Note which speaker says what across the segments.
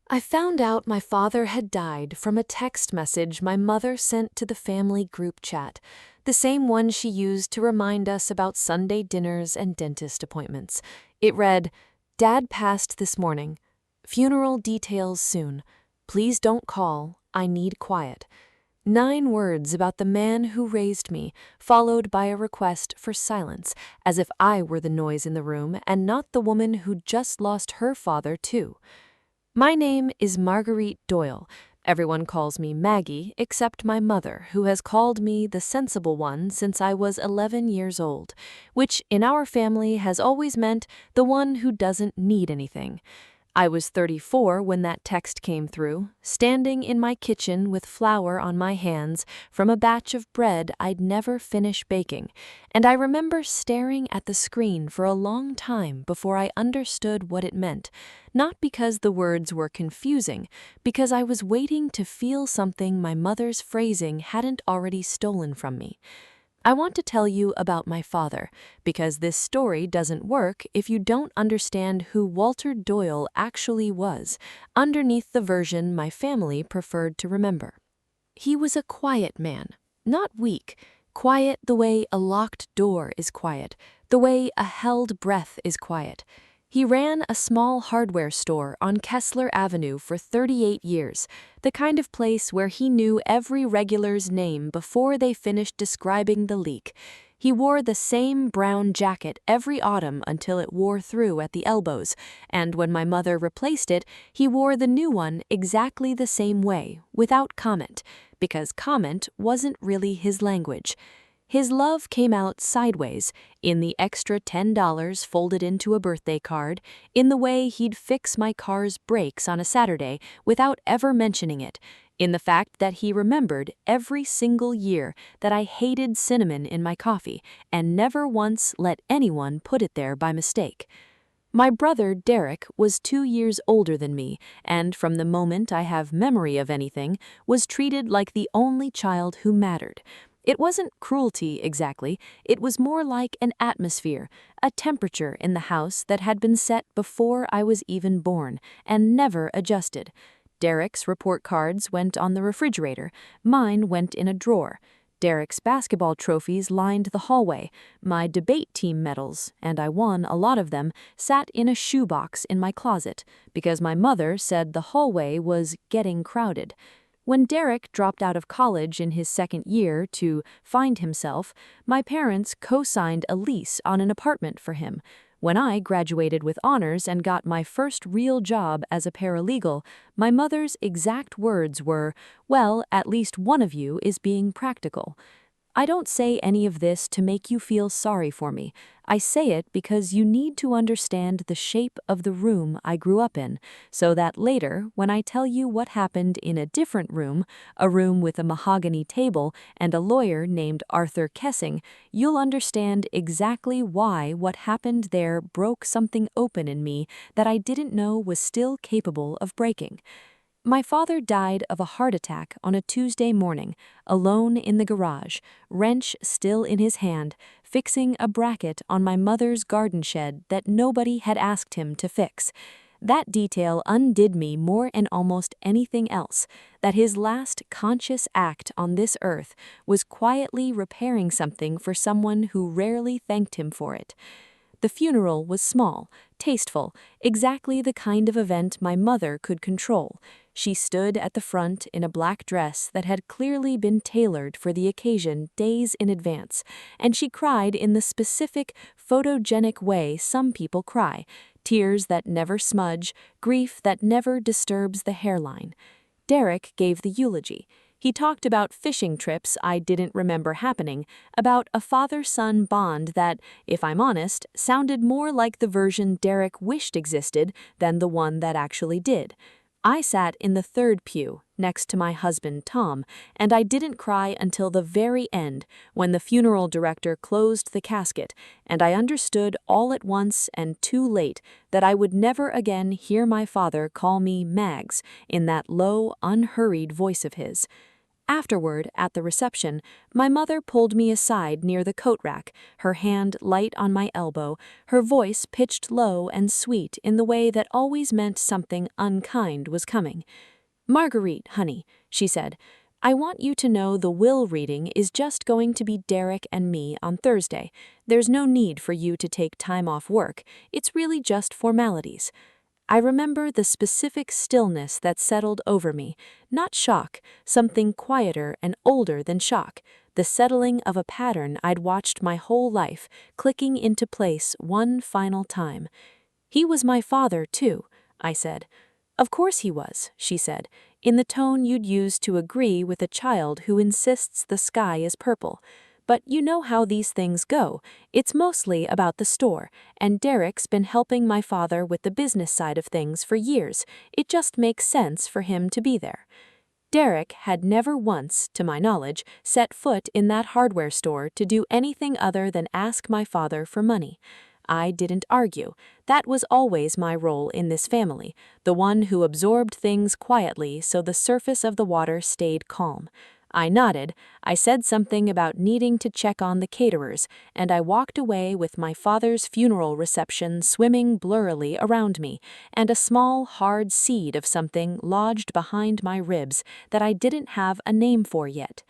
Speaker 1: I found out my father had died from a text message my mother sent to the family group chat, the same one she used to remind us about Sunday dinners and dentist appointments. It read, "Dad passed this morning. Funeral details soon. Please don't call. I need quiet." 9 words about the man who raised me, followed by a request for silence, as if I were the noise in the room and not the woman who'd just lost her father, too. My name is Marguerite Doyle. Everyone calls me Maggie, except my mother, who has called me the sensible one since I was 11 years old, which in our family has always meant the one who doesn't need anything. I was 34 when that text came through, standing in my kitchen with flour on my hands from a batch of bread I'd never finish baking, and I remember staring at the screen for a long time before I understood what it meant, not because the words were confusing, because I was waiting to feel something my mother's phrasing hadn't already stolen from me. I want to tell you about my father, because this story doesn't work if you don't understand who Walter Doyle actually was, underneath the version my family preferred to remember. He was a quiet man, not weak, quiet the way a locked door is quiet, the way a held breath is quiet. He ran a small hardware store on Kessler Avenue for 38 years, the kind of place where he knew every regular's name before they finished describing the leak. He wore the same brown jacket every autumn until it wore through at the elbows, and when my mother replaced it, he wore the new one exactly the same way, without comment, because comment wasn't really his language. His love came out sideways, in the extra $10 folded into a birthday card, in the way he'd fix my car's brakes on a Saturday without ever mentioning it, in the fact that he remembered every single year that I hated cinnamon in my coffee and never once let anyone put it there by mistake. My brother, Derek, was 2 years older than me, and from the moment I have memory of anything, was treated like the only child who mattered. It wasn't cruelty exactly, it was more like an atmosphere, a temperature in the house that had been set before I was even born, and never adjusted. Derek's report cards went on the refrigerator, mine went in a drawer. Derek's basketball trophies lined the hallway. My debate team medals, and I won a lot of them, sat in a shoebox in my closet, because my mother said the hallway was getting crowded. When Derek dropped out of college in his second year to find himself, my parents co-signed a lease on an apartment for him. When I graduated with honors and got my first real job as a paralegal, my mother's exact words were, "Well, at least one of you is being practical." I don't say any of this to make you feel sorry for me. I say it because you need to understand the shape of the room I grew up in, so that later, when I tell you what happened in a different room, a room with a mahogany table and a lawyer named Arthur Kessing, you'll understand exactly why what happened there broke something open in me that I didn't know was still capable of breaking. My father died of a heart attack on a Tuesday morning, alone in the garage, wrench still in his hand, fixing a bracket on my mother's garden shed that nobody had asked him to fix. That detail undid me more than almost anything else, that his last conscious act on this earth was quietly repairing something for someone who rarely thanked him for it. The funeral was small, tasteful, exactly the kind of event my mother could control. She stood at the front in a black dress that had clearly been tailored for the occasion days in advance, and she cried in the specific, photogenic way some people cry, tears that never smudge, grief that never disturbs the hairline. Derek gave the eulogy. He talked about fishing trips I didn't remember happening, about a father-son bond that, if I'm honest, sounded more like the version Derek wished existed than the one that actually did. I sat in the third pew, next to my husband Tom, and I didn't cry until the very end, when the funeral director closed the casket, and I understood all at once and too late that I would never again hear my father call me Mags in that low, unhurried voice of his. Afterward, at the reception, my mother pulled me aside near the coat rack, her hand light on my elbow, her voice pitched low and sweet in the way that always meant something unkind was coming. "Marguerite, honey," she said, "I want you to know the will reading is just going to be Derek and me on Thursday. There's no need for you to take time off work. It's really just formalities." I remember the specific stillness that settled over me, not shock, something quieter and older than shock, the settling of a pattern I'd watched my whole life, clicking into place one final time. "He was my father, too," I said. "Of course he was," she said, in the tone you'd use to agree with a child who insists the sky is purple. "But you know how these things go. It's mostly about the store, and Derek's been helping my father with the business side of things for years. It just makes sense for him to be there." Derek had never once, to my knowledge, set foot in that hardware store to do anything other than ask my father for money. I didn't argue. That was always my role in this family, the one who absorbed things quietly so the surface of the water stayed calm. I nodded, I said something about needing to check on the caterers, and I walked away with my father's funeral reception swimming blurrily around me, and a small, hard seed of something lodged behind my ribs that I didn't have a name for yet.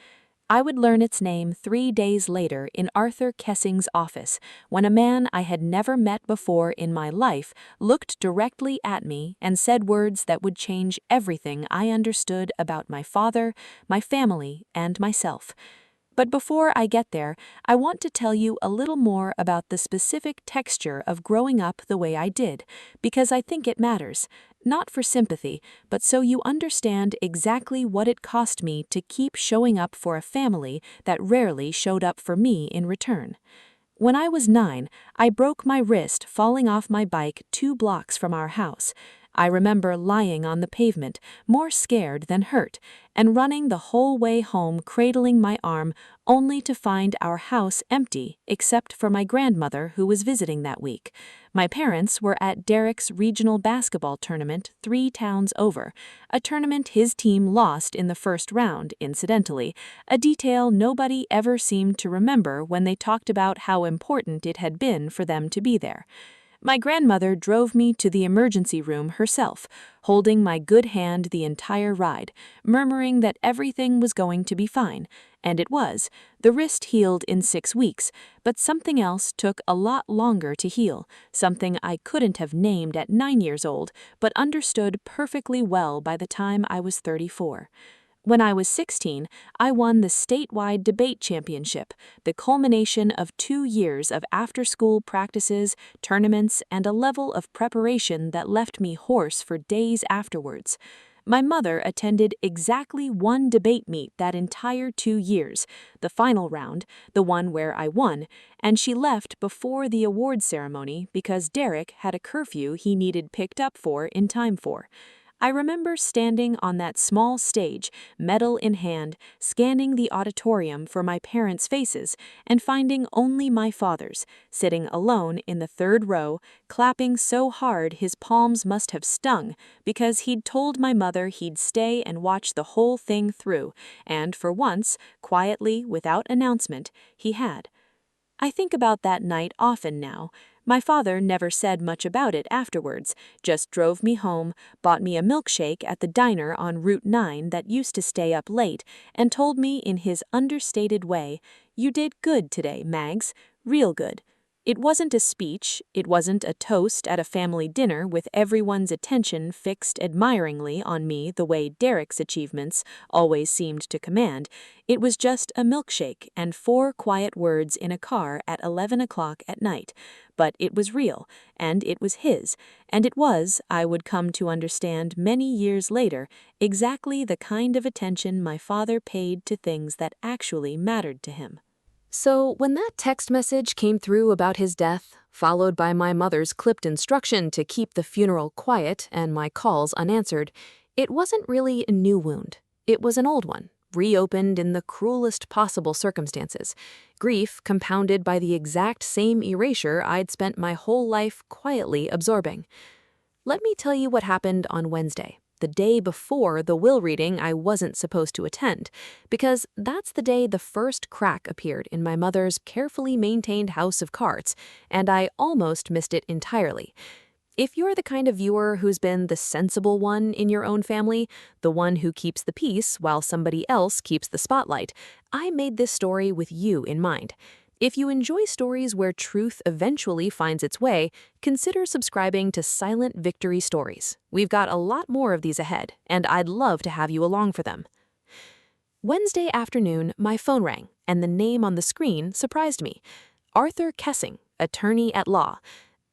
Speaker 1: I would learn its name 3 days later in Arthur Kessing's office, when a man I had never met before in my life looked directly at me and said words that would change everything I understood about my father, my family, and myself. But before I get there, I want to tell you a little more about the specific texture of growing up the way I did, because I think it matters. Not for sympathy, but so you understand exactly what it cost me to keep showing up for a family that rarely showed up for me in return. When I was 9, I broke my wrist falling off my bike 2 blocks from our house. I remember lying on the pavement, more scared than hurt, and running the whole way home cradling my arm, only to find our house empty except for my grandmother who was visiting that week. My parents were at Derek's regional basketball tournament 3 towns over, a tournament his team lost in the first round, incidentally, a detail nobody ever seemed to remember when they talked about how important it had been for them to be there. My grandmother drove me to the emergency room herself, holding my good hand the entire ride, murmuring that everything was going to be fine, and it was. The wrist healed in 6 weeks, but something else took a lot longer to heal, something I couldn't have named at 9 years old, but understood perfectly well by the time I was 34. When I was 16, I won the statewide debate championship, the culmination of 2 years of after-school practices, tournaments, and a level of preparation that left me hoarse for days afterwards. My mother attended exactly 1 debate meet that entire 2 years, the final round, the one where I won, and she left before the award ceremony because Derek had a curfew he needed picked up for in time for. I remember standing on that small stage, medal in hand, scanning the auditorium for my parents' faces, and finding only my father's, sitting alone in the 3rd row, clapping so hard his palms must have stung, because he'd told my mother he'd stay and watch the whole thing through, and for once, quietly, without announcement, he had. I think about that night often now. My father never said much about it afterwards, just drove me home, bought me a milkshake at the diner on Route 9 that used to stay up late, and told me in his understated way, "You did good today, Mags, real good." It wasn't a speech, it wasn't a toast at a family dinner with everyone's attention fixed admiringly on me the way Derek's achievements always seemed to command. It was just a milkshake and 4 quiet words in a car at 11 o'clock at night. But it was real, and it was his, and it was, I would come to understand many years later, exactly the kind of attention my father paid to things that actually mattered to him. So, when that text message came through about his death, followed by my mother's clipped instruction to keep the funeral quiet and my calls unanswered, it wasn't really a new wound. It was an old one, reopened in the cruelest possible circumstances. Grief compounded by the exact same erasure I'd spent my whole life quietly absorbing. Let me tell you what happened on Wednesday. the day before the will reading I wasn't supposed to attend, because that's the day the first crack appeared in my mother's carefully maintained house of cards, and I almost missed it entirely. If you're the kind of viewer who's been the sensible one in your own family, the one who keeps the peace while somebody else keeps the spotlight, I made this story with you in mind. If you enjoy stories where truth eventually finds its way, consider subscribing to Silent Victory Stories. We've got a lot more of these ahead, and I'd love to have you along for them. Wednesday afternoon, my phone rang, and the name on the screen surprised me. Arthur Kessing, attorney at law.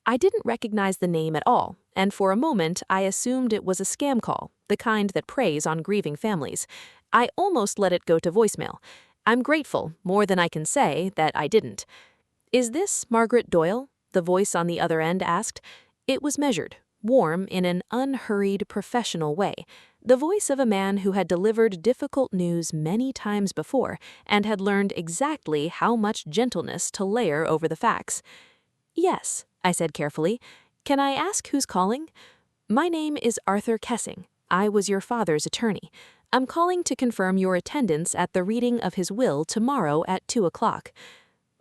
Speaker 1: I didn't recognize the name at all, and for a moment I assumed it was a scam call, the kind that preys on grieving families. I almost let it go to voicemail. I'm grateful, more than I can say, that I didn't. "Is this Margaret Doyle?" the voice on the other end asked. It was measured, warm in an unhurried, professional way, the voice of a man who had delivered difficult news many times before and had learned exactly how much gentleness to layer over the facts. "Yes," I said carefully. "Can I ask who's calling?" "My name is Arthur Kessing. I was your father's attorney. I'm calling to confirm your attendance at the reading of his will tomorrow at 2 o'clock.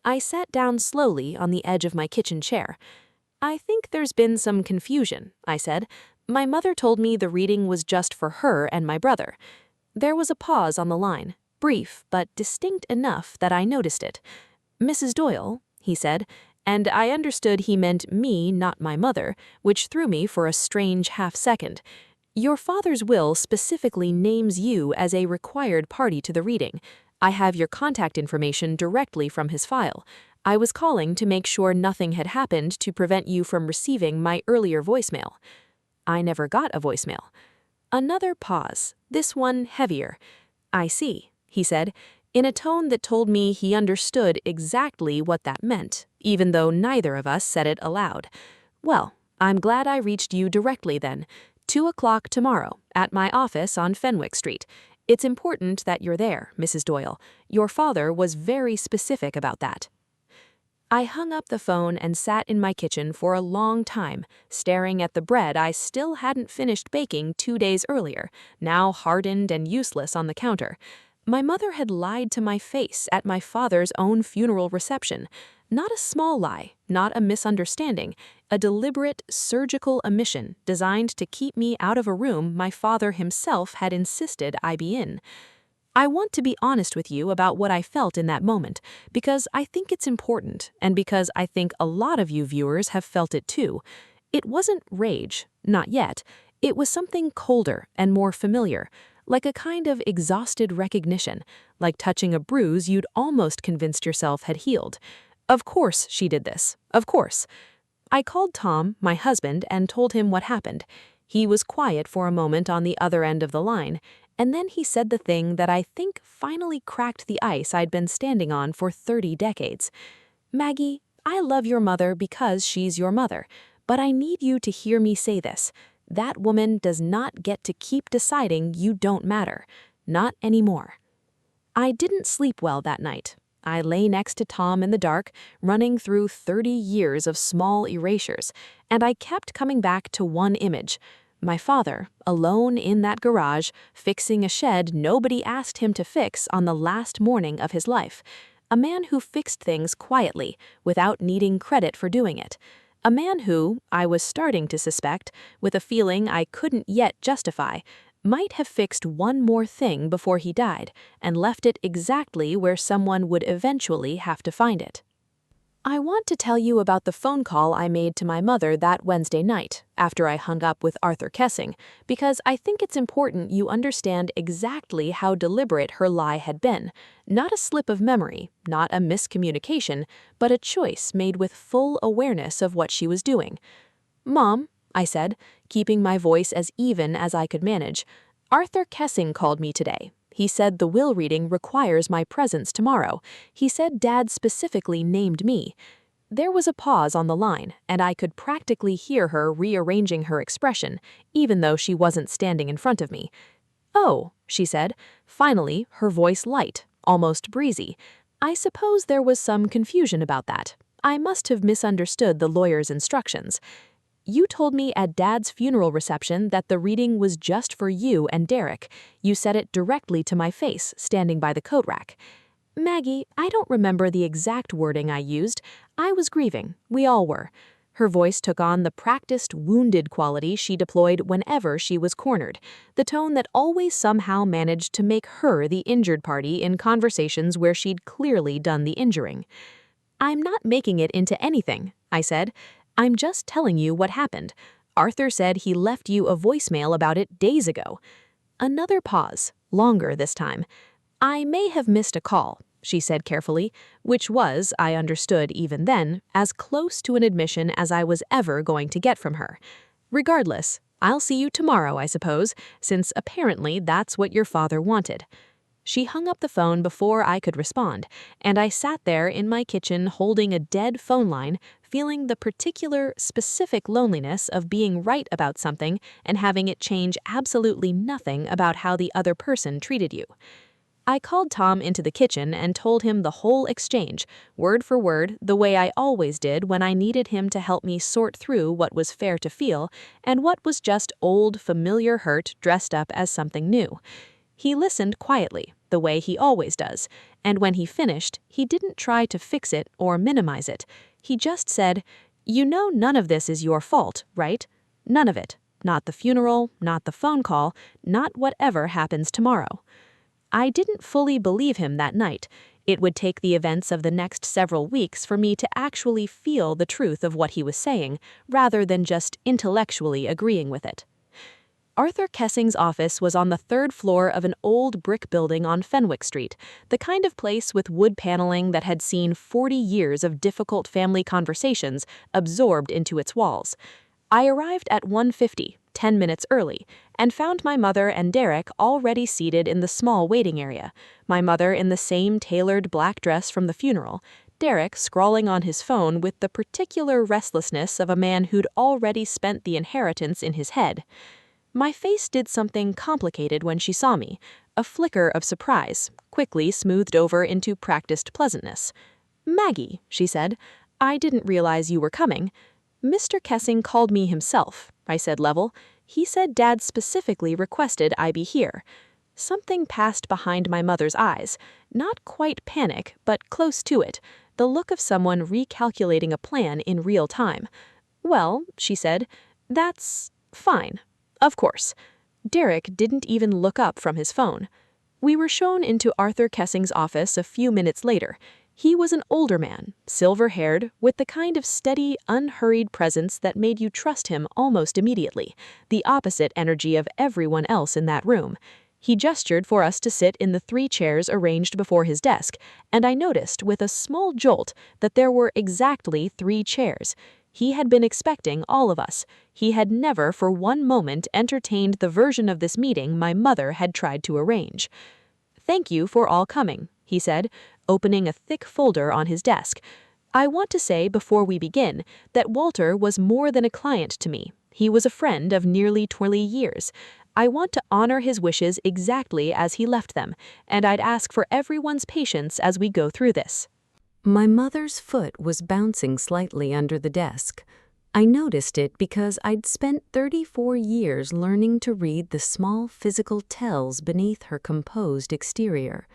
Speaker 1: I sat down slowly on the edge of my kitchen chair. "I think there's been some confusion," I said. "My mother told me the reading was just for her and my brother." There was a pause on the line, brief but distinct enough that I noticed it. "Mrs. Doyle," he said, and I understood he meant me, not my mother, which threw me for a strange half-second. "Your father's will specifically names you as a required party to the reading. I have your contact information directly from his file. I was calling to make sure nothing had happened to prevent you from receiving my earlier voicemail." I never got a voicemail. Another pause, this one heavier. "I see," he said, in a tone that told me he understood exactly what that meant, even though neither of us said it aloud. "Well, I'm glad I reached you directly then. 2 o'clock tomorrow, at my office on Fenwick Street. It's important that you're there, Mrs. Doyle. Your father was very specific about that." I hung up the phone and sat in my kitchen for a long time, staring at the bread I still hadn't finished baking 2 days earlier, now hardened and useless on the counter. My mother had lied to my face at my father's own funeral reception. Not a small lie, not a misunderstanding, a deliberate, surgical omission designed to keep me out of a room my father himself had insisted I be in. I want to be honest with you about what I felt in that moment, because I think it's important, and because I think a lot of you viewers have felt it too. It wasn't rage, not yet. It was something colder and more familiar, like a kind of exhausted recognition, like touching a bruise you'd almost convinced yourself had healed. Of course she did this, of course. I called Tom, my husband, and told him what happened. He was quiet for a moment on the other end of the line, and then he said the thing that I think finally cracked the ice I'd been standing on for 30 decades. "Maggie, I love your mother because she's your mother, but I need you to hear me say this. That woman does not get to keep deciding you don't matter. Not anymore." I didn't sleep well that night. I lay next to Tom in the dark, running through 30 years of small erasures, and I kept coming back to one image. My father, alone in that garage, fixing a shed nobody asked him to fix on the last morning of his life. A man who fixed things quietly, without needing credit for doing it. A man who, I was starting to suspect, with a feeling I couldn't yet justify, might have fixed one more thing before he died and left it exactly where someone would eventually have to find it. I want to tell you about the phone call I made to my mother that Wednesday night, after I hung up with Arthur Kessing, because I think it's important you understand exactly how deliberate her lie had been. Not a slip of memory, not a miscommunication, but a choice made with full awareness of what she was doing. "Mom," I said, keeping my voice as even as I could manage, "Arthur Kessing called me today. He said the will reading requires my presence tomorrow. He said Dad specifically named me." There was a pause on the line, and I could practically hear her rearranging her expression, even though she wasn't standing in front of me. "Oh," she said, finally, her voice light, almost breezy. "I suppose there was some confusion about that. I must have misunderstood the lawyer's instructions." You told me at Dad's funeral reception that the reading was just for you and Derek. You said it directly to my face, standing by the coat rack. Maggie, I don't remember the exact wording I used. I was grieving. We all were. Her voice took on the practiced, wounded quality she deployed whenever she was cornered, the tone that always somehow managed to make her the injured party in conversations where she'd clearly done the injuring. I'm not making it into anything, I said. I'm just telling you what happened. Arthur said he left you a voicemail about it days ago. Another pause, longer this time. I may have missed a call, she said carefully, which was, I understood even then, as close to an admission as I was ever going to get from her. Regardless, I'll see you tomorrow, I suppose, since apparently that's what your father wanted. She hung up the phone before I could respond, and I sat there in my kitchen holding a dead phone line, feeling the particular, specific loneliness of being right about something and having it change absolutely nothing about how the other person treated you. I called Tom into the kitchen and told him the whole exchange, word for word, the way I always did when I needed him to help me sort through what was fair to feel and what was just old, familiar hurt dressed up as something new. He listened quietly, the way he always does, and when he finished, he didn't try to fix it or minimize it. He just said, "You know none of this is your fault, right? None of it. Not the funeral, not the phone call, not whatever happens tomorrow." I didn't fully believe him that night. It would take the events of the next several weeks for me to actually feel the truth of what he was saying, rather than just intellectually agreeing with it. Arthur Kessing's office was on the third floor of an old brick building on Fenwick Street, the kind of place with wood paneling that had seen 40 years of difficult family conversations absorbed into its walls. I arrived at 1:50, 10 minutes early, and found my mother and Derek already seated in the small waiting area, my mother in the same tailored black dress from the funeral, Derek scrawling on his phone with the particular restlessness of a man who'd already spent the inheritance in his head. My face did something complicated when she saw me, a flicker of surprise, quickly smoothed over into practiced pleasantness. "Maggie," she said, "I didn't realize you were coming." "Mr. Kessing called me himself," I said level. "He said Dad specifically requested I be here." Something passed behind my mother's eyes, not quite panic, but close to it, the look of someone recalculating a plan in real time. "Well," she said, "that's fine. Of course." Derek didn't even look up from his phone. We were shown into Arthur Kessing's office a few minutes later. He was an older man, silver-haired, with the kind of steady, unhurried presence that made you trust him almost immediately, the opposite energy of everyone else in that room. He gestured for us to sit in the 3 chairs arranged before his desk, and I noticed with a small jolt that there were exactly 3 chairs. He had been expecting all of us. He had never for one moment entertained the version of this meeting my mother had tried to arrange. "Thank you for all coming," he said, opening a thick folder on his desk. "I want to say before we begin that Walter was more than a client to me. He was a friend of nearly 20 years. I want to honor his wishes exactly as he left them, and I'd ask for everyone's patience as we go through this." My mother's foot was bouncing slightly under the desk. I noticed it because I'd spent 34 years learning to read the small physical tells beneath her composed exterior.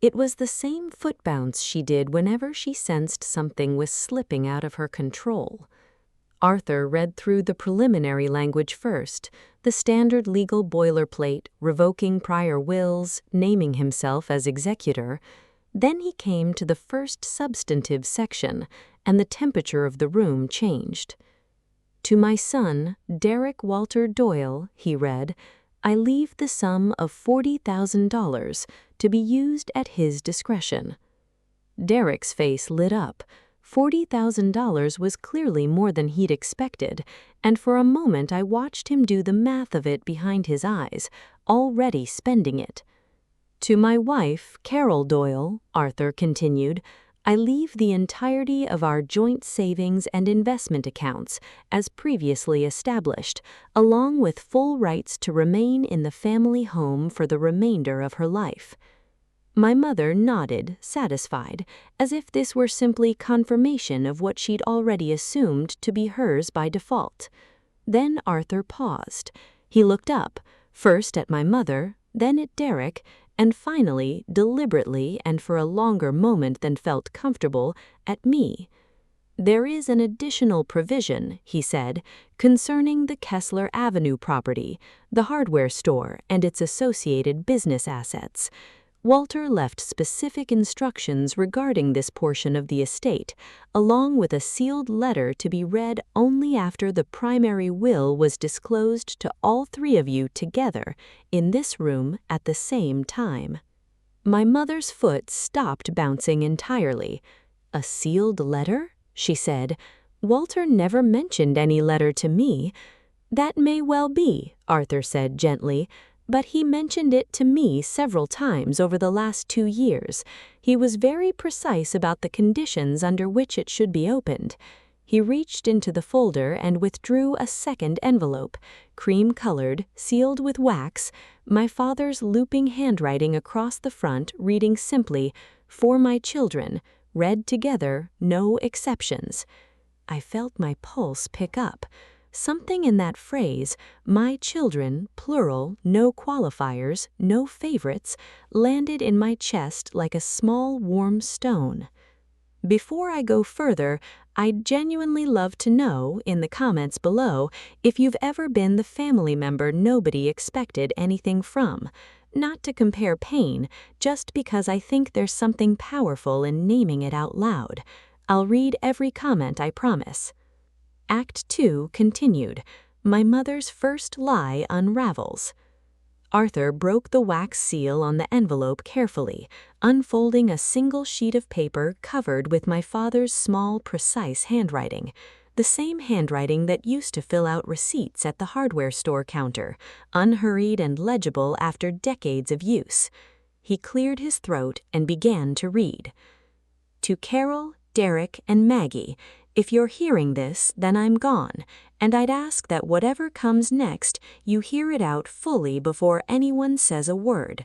Speaker 1: It was the same foot bounce she did whenever she sensed something was slipping out of her control. Arthur read through the preliminary language first, the standard legal boilerplate, revoking prior wills, naming himself as executor. Then he came to the first substantive section, and the temperature of the room changed. "To my son, Derek Walter Doyle," he read, "I leave the sum of $40,000 to be used at his discretion." Derek's face lit up. $40,000 was clearly more than he'd expected, and for a moment I watched him do the math of it behind his eyes, already spending it. "To my wife, Carol Doyle," Arthur continued, "I leave the entirety of our joint savings and investment accounts, as previously established, along with full rights to remain in the family home for the remainder of her life." My mother nodded, satisfied, as if this were simply confirmation of what she'd already assumed to be hers by default. Then Arthur paused. He looked up, first at my mother, then at Derek, and finally, deliberately and for a longer moment than felt comfortable, at me. "There is an additional provision," he said, "concerning the Kessler Avenue property, the hardware store, and its associated business assets. Walter left specific instructions regarding this portion of the estate, along with a sealed letter to be read only after the primary will was disclosed to all three of you together in this room at the same time." My mother's foot stopped bouncing entirely. "A sealed letter?" she said. "Walter never mentioned any letter to me." "That may well be," Arthur said gently, "but he mentioned it to me several times over the last 2 years. He was very precise about the conditions under which it should be opened." He reached into the folder and withdrew a second envelope, cream-colored, sealed with wax, my father's looping handwriting across the front reading simply, "For my children, read together, no exceptions." I felt my pulse pick up. Something in that phrase, "my children, plural, no qualifiers, no favorites," landed in my chest like a small warm stone. Before I go further, I'd genuinely love to know, in the comments below, if you've ever been the family member nobody expected anything from. Not to compare pain, just because I think there's something powerful in naming it out loud. I'll read every comment, I promise. Act 2 continued. My mother's first lie unravels. Arthur broke the wax seal on the envelope carefully, unfolding a single sheet of paper covered with my father's small, precise handwriting. The same handwriting that used to fill out receipts at the hardware store counter, unhurried and legible after decades of use. He cleared his throat and began to read. "To Carol, Derek, and Maggie, if you're hearing this, then I'm gone, and I'd ask that whatever comes next, you hear it out fully before anyone says a word.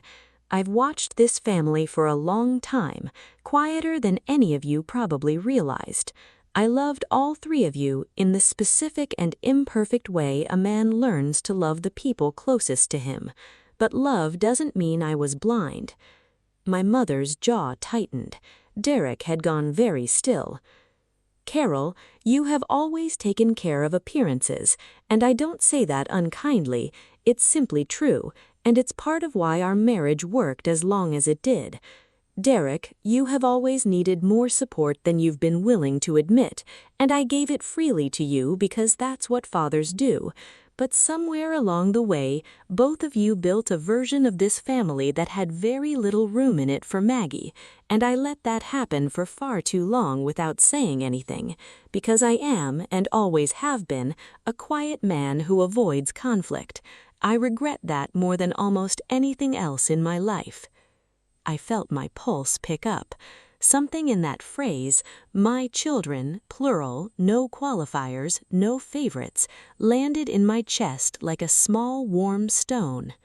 Speaker 1: I've watched this family for a long time, quieter than any of you probably realized. I loved all three of you in the specific and imperfect way a man learns to love the people closest to him. But love doesn't mean I was blind." My mother's jaw tightened. Derek had gone very still. "Carol, you have always taken care of appearances, and I don't say that unkindly. It's simply true, and it's part of why our marriage worked as long as it did. Derek, you have always needed more support than you've been willing to admit, and I gave it freely to you because that's what fathers do. But somewhere along the way, both of you built a version of this family that had very little room in it for Maggie, and I let that happen for far too long without saying anything, because I am, and always have been, a quiet man who avoids conflict. I regret that more than almost anything else in my life." I felt my pulse pick up. Something in that phrase, "my children, plural, no qualifiers, no favorites," landed in my chest like a small warm stone.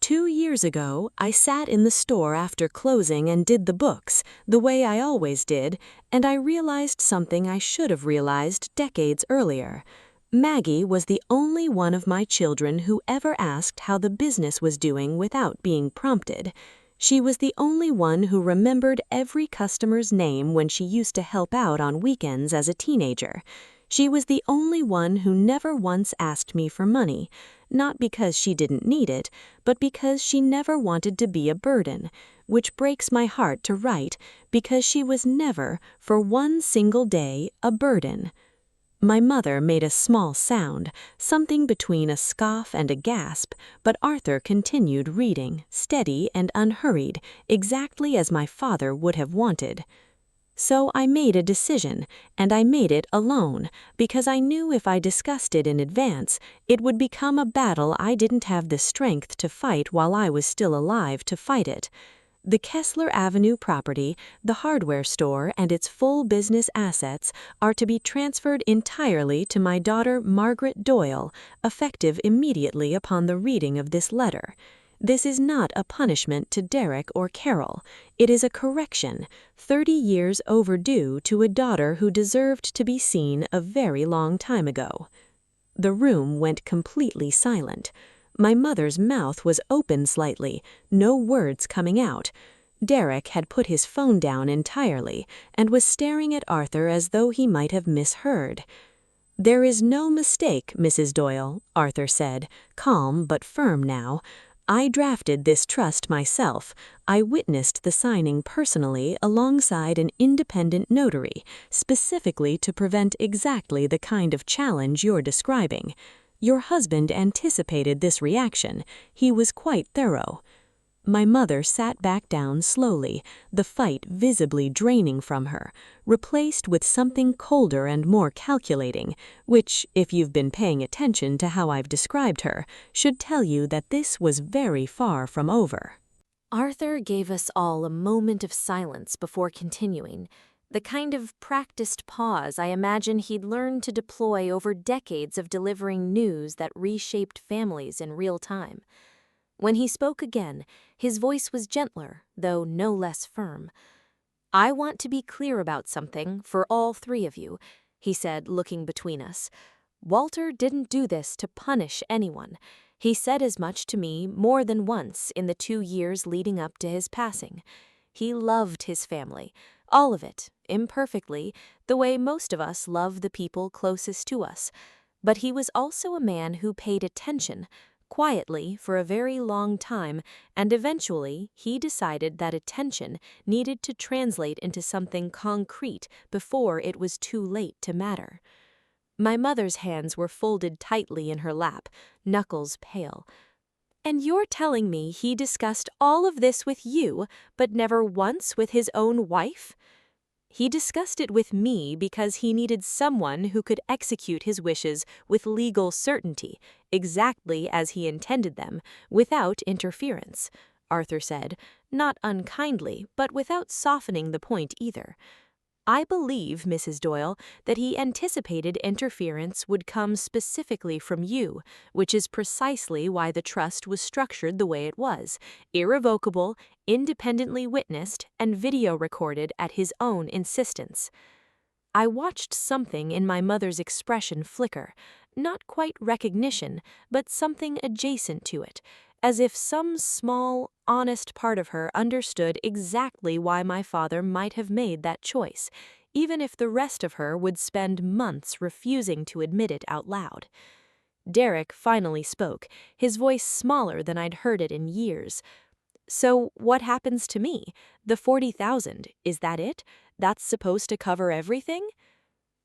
Speaker 1: 2 years ago, I sat in the store after closing and did the books, the way I always did, and I realized something I should have realized decades earlier. Maggie was the only one of my children who ever asked how the business was doing without being prompted. She was the only one who remembered every customer's name when she used to help out on weekends as a teenager. She was the only one who never once asked me for money, not because she didn't need it, but because she never wanted to be a burden, which breaks my heart to write because she was never, for one single day, a burden. My mother made a small sound, something between a scoff and a gasp, but Arthur continued reading, steady and unhurried, exactly as my father would have wanted. "So I made a decision, and I made it alone, because I knew if I discussed it in advance, it would become a battle I didn't have the strength to fight while I was still alive to fight it. The Kessler Avenue property, the hardware store, and its full business assets are to be transferred entirely to my daughter Margaret Doyle, effective immediately upon the reading of this letter. This is not a punishment to Derek or Carol. It is a correction, 30 years overdue, to a daughter who deserved to be seen a very long time ago. The room went completely silent. My mother's mouth was open slightly, no words coming out. Derek had put his phone down entirely and was staring at Arthur as though he might have misheard. "There is no mistake, Mrs. Doyle," Arthur said, calm but firm now. "I drafted this trust myself. I witnessed the signing personally alongside an independent notary, specifically to prevent exactly the kind of challenge you're describing. Your husband anticipated this reaction. He was quite thorough." My mother sat back down slowly, the fight visibly draining from her, replaced with something colder and more calculating, which, if you've been paying attention to how I've described her, should tell you that this was very far from over. Arthur gave us all a moment of silence before continuing, the kind of practiced pause I imagine he'd learned to deploy over decades of delivering news that reshaped families in real time. When he spoke again, his voice was gentler, though no less firm. "I want to be clear about something for all three of you," he said, looking between us. "Walter didn't do this to punish anyone. He said as much to me more than once in the 2 years leading up to his passing. He loved his family, all of it, imperfectly, the way most of us love the people closest to us. But he was also a man who paid attention, quietly for a very long time, and eventually he decided that attention needed to translate into something concrete before it was too late to matter." My mother's hands were folded tightly in her lap, knuckles pale. "And you're telling me he discussed all of this with you, but never once with his own wife?" "He discussed it with me because he needed someone who could execute his wishes with legal certainty, exactly as he intended them, without interference," Arthur said, not unkindly, but without softening the point either. "I believe, Mrs. Doyle, that he anticipated interference would come specifically from you, which is precisely why the trust was structured the way it was, irrevocable, independently witnessed, and video recorded at his own insistence." I watched something in my mother's expression flicker, not quite recognition, but something adjacent to it, as if some small, honest part of her understood exactly why my father might have made that choice, even if the rest of her would spend months refusing to admit it out loud. Derek finally spoke, his voice smaller than I'd heard it in years. "So what happens to me? The 40,000, is that it? That's supposed to cover everything?"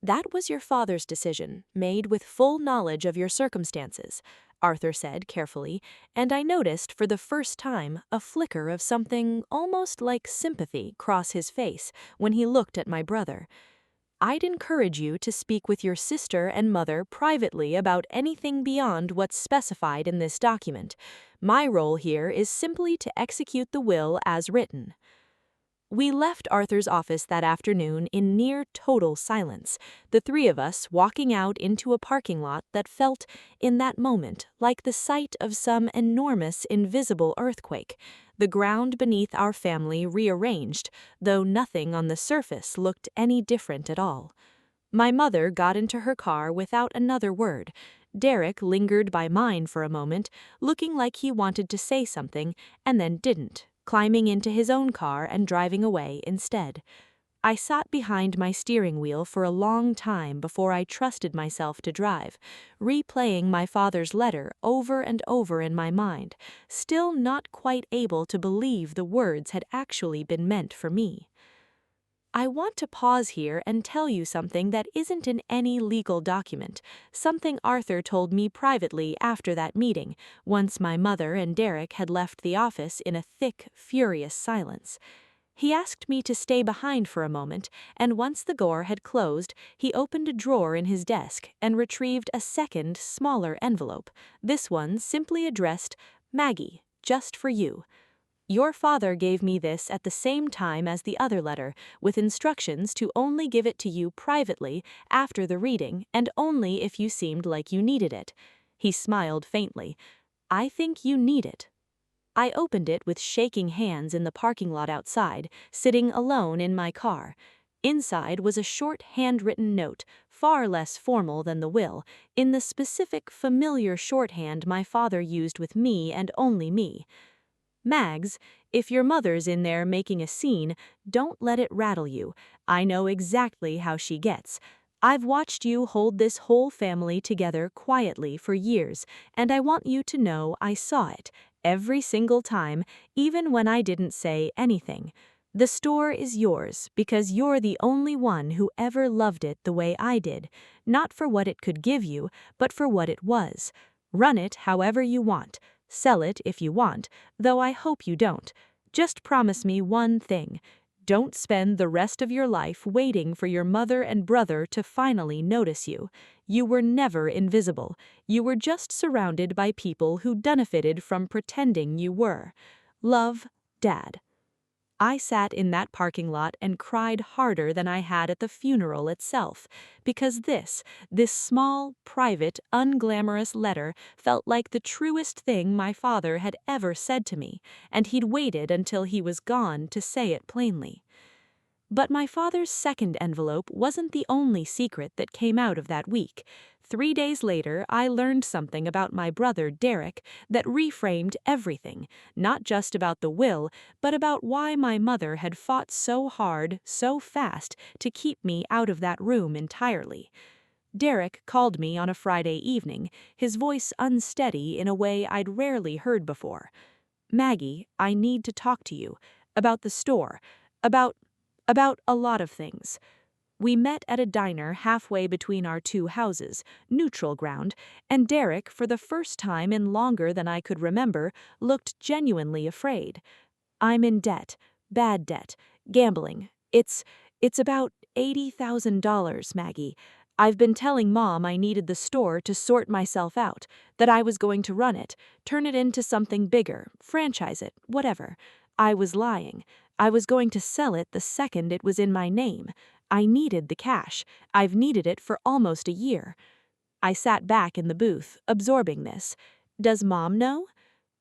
Speaker 1: "That was your father's decision, made with full knowledge of your circumstances," Arthur said carefully, and I noticed for the first time a flicker of something almost like sympathy cross his face when he looked at my brother. "I'd encourage you to speak with your sister and mother privately about anything beyond what's specified in this document. My role here is simply to execute the will as written." We left Arthur's office that afternoon in near total silence, the three of us walking out into a parking lot that felt, in that moment, like the site of some enormous invisible earthquake, the ground beneath our family rearranged, though nothing on the surface looked any different at all. My mother got into her car without another word. Derek lingered by mine for a moment, looking like he wanted to say something, and then didn't, climbing into his own car and driving away instead. I sat behind my steering wheel for a long time before I trusted myself to drive, replaying my father's letter over and over in my mind, still not quite able to believe the words had actually been meant for me. I want to pause here and tell you something that isn't in any legal document, something Arthur told me privately after that meeting, once my mother and Derek had left the office in a thick, furious silence. He asked me to stay behind for a moment, and once the door had closed, he opened a drawer in his desk and retrieved a second, smaller envelope, this one simply addressed, "Maggie, just for you. Your father gave me this at the same time as the other letter, with instructions to only give it to you privately after the reading and only if you seemed like you needed it." He smiled faintly. "I think you need it." I opened it with shaking hands in the parking lot outside, sitting alone in my car. Inside was a short handwritten note, far less formal than the will, in the specific familiar shorthand my father used with me and only me. Mags, if your mother's in there making a scene, don't let it rattle you. I know exactly how she gets. I've watched you hold this whole family together quietly for years, and I want you to know I saw it, every single time, even when I didn't say anything. The store is yours because you're the only one who ever loved it the way I did, not for what it could give you, but for what it was. Run it however you want. Sell it if you want, though I hope you don't. Just promise me one thing. Don't spend the rest of your life waiting for your mother and brother to finally notice you. You were never invisible. You were just surrounded by people who benefited from pretending you were. Love, Dad. I sat in that parking lot and cried harder than I had at the funeral itself, because this small, private, unglamorous letter felt like the truest thing my father had ever said to me, and he'd waited until he was gone to say it plainly. But my father's second envelope wasn't the only secret that came out of that week. 3 days later, I learned something about my brother Derek that reframed everything, not just about the will, but about why my mother had fought so hard, so fast, to keep me out of that room entirely. Derek called me on a Friday evening, his voice unsteady in a way I'd rarely heard before. "Maggie, I need to talk to you. About the store. About a lot of things." We met at a diner halfway between our two houses, neutral ground, and Derek, for the first time in longer than I could remember, looked genuinely afraid. "I'm in debt. Bad debt. Gambling. It's about $80,000, Maggie. I've been telling Mom I needed the store to sort myself out, that I was going to run it, turn it into something bigger, franchise it, whatever. I was lying. I was going to sell it the second it was in my name. I needed the cash. I've needed it for almost a year." I sat back in the booth, absorbing this. "Does Mom know?"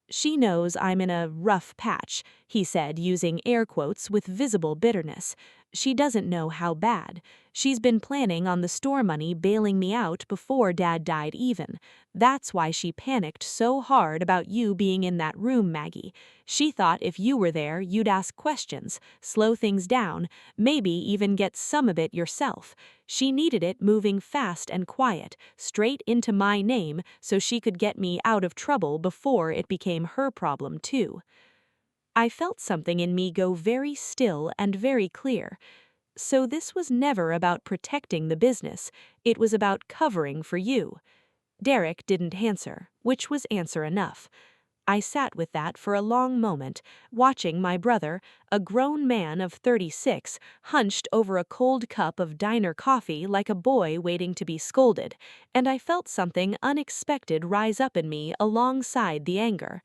Speaker 1: "She knows I'm in a rough patch," he said, using air quotes with visible bitterness. "She doesn't know how bad. She's been planning on the store money bailing me out before Dad died even. That's why she panicked so hard about you being in that room, Maggie. She thought if you were there, you'd ask questions, slow things down, maybe even get some of it yourself. She needed it moving fast and quiet, straight into my name, so she could get me out of trouble before it became her problem too." I felt something in me go very still and very clear. So this was never about protecting the business, it was about covering for you. Derek didn't answer, which was answer enough. I sat with that for a long moment, watching my brother, a grown man of 36, hunched over a cold cup of diner coffee like a boy waiting to be scolded, and I felt something unexpected rise up in me alongside the anger.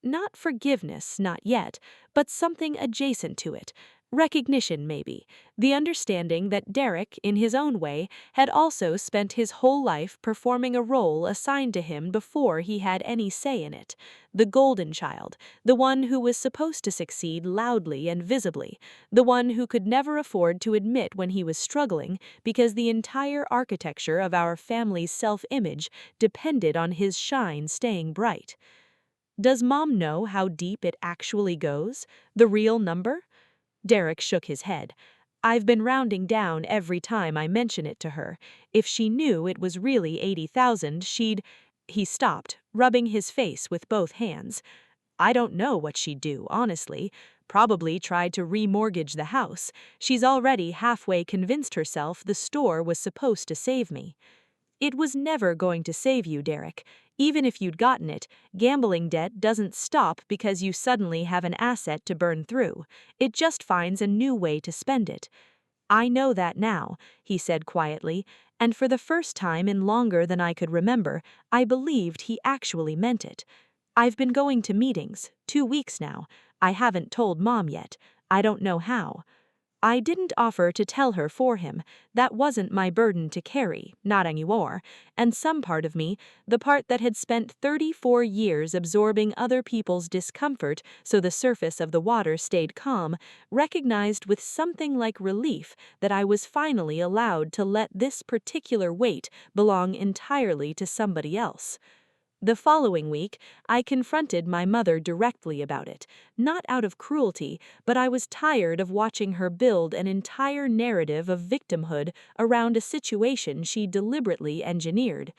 Speaker 1: Not forgiveness, not yet, but something adjacent to it. Recognition, maybe. The understanding that Derek, in his own way, had also spent his whole life performing a role assigned to him before he had any say in it. The golden child, the one who was supposed to succeed loudly and visibly, the one who could never afford to admit when he was struggling because the entire architecture of our family's self-image depended on his shine staying bright. Does Mom know how deep it actually goes? The real number? Derek shook his head. "I've been rounding down every time I mention it to her. If she knew it was really 80,000, she'd—" He stopped, rubbing his face with both hands. "I don't know what she'd do, honestly. Probably tried to remortgage the house. She's already halfway convinced herself the store was supposed to save me." "It was never going to save you, Derek. Even if you'd gotten it, gambling debt doesn't stop because you suddenly have an asset to burn through. It just finds a new way to spend it." "I know that now," he said quietly, and for the first time in longer than I could remember, I believed he actually meant it. "I've been going to meetings, 2 weeks now. I haven't told Mom yet. I don't know how."
Speaker 2: I didn't offer to tell her for him. That wasn't my burden to carry, not anymore. And some part of me, the part that had spent 34 years absorbing other people's discomfort so the surface of the water stayed calm, recognized with something like relief that I was finally allowed to let this particular weight belong entirely to somebody else. The following week, I confronted my mother directly about it, not out of cruelty, but I was tired of watching her build an entire narrative of victimhood around a situation she deliberately engineered.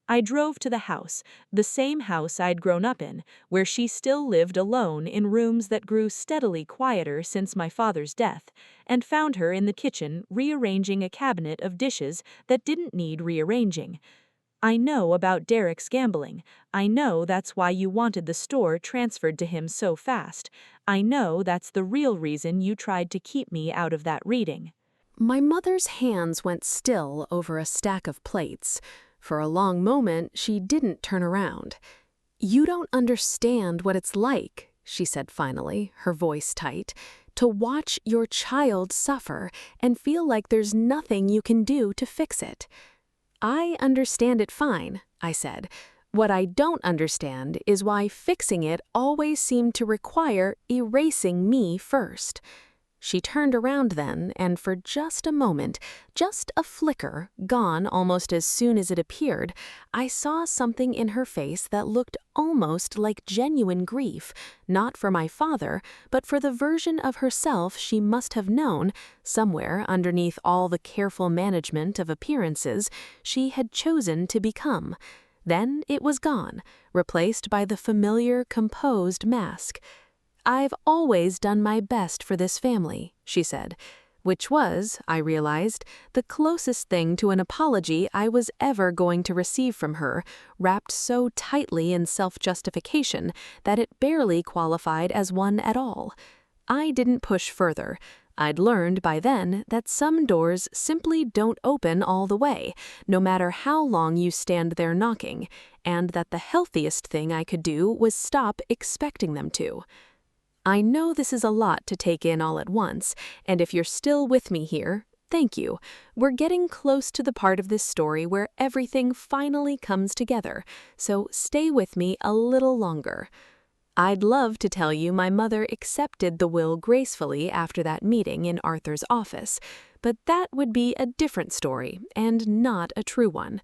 Speaker 2: I drove to the house, the same house I'd grown up in, where she still lived alone in rooms that grew steadily quieter since my father's death, and found her in the kitchen rearranging a cabinet of dishes that didn't need rearranging. I know about Derek's gambling. I know that's why you wanted the store transferred to him so fast. I know that's the real reason you tried to keep me out of that reading.
Speaker 1: My mother's hands went still over a stack of plates. For a long moment, she didn't turn around. "You don't understand what it's like," she said finally, her voice tight, "to watch your child suffer and feel like there's nothing you can do to fix it." "I understand it fine," I said. "What I don't understand is why fixing it always seemed to require erasing me first." She turned around then, and for just a moment, just a flicker, gone almost as soon as it appeared, I saw something in her face that looked almost like genuine grief, not for my father, but for the version of herself she must have known, somewhere underneath all the careful management of appearances, she had chosen to become. Then it was gone, replaced by the familiar, composed mask. "I've always done my best for this family," she said, which was, I realized, the closest thing to an apology I was ever going to receive from her, wrapped so tightly in self-justification that it barely qualified as one at all. I didn't push further. I'd learned by then that some doors simply don't open all the way, no matter how long you stand there knocking, and that the healthiest thing I could do was stop expecting them to. I know this is a lot to take in all at once, and if you're still with me here, thank you. We're getting close to the part of this story where everything finally comes together, so stay with me a little longer. I'd love to tell you my mother accepted the will gracefully after that meeting in Arthur's office, but that would be a different story and not a true one.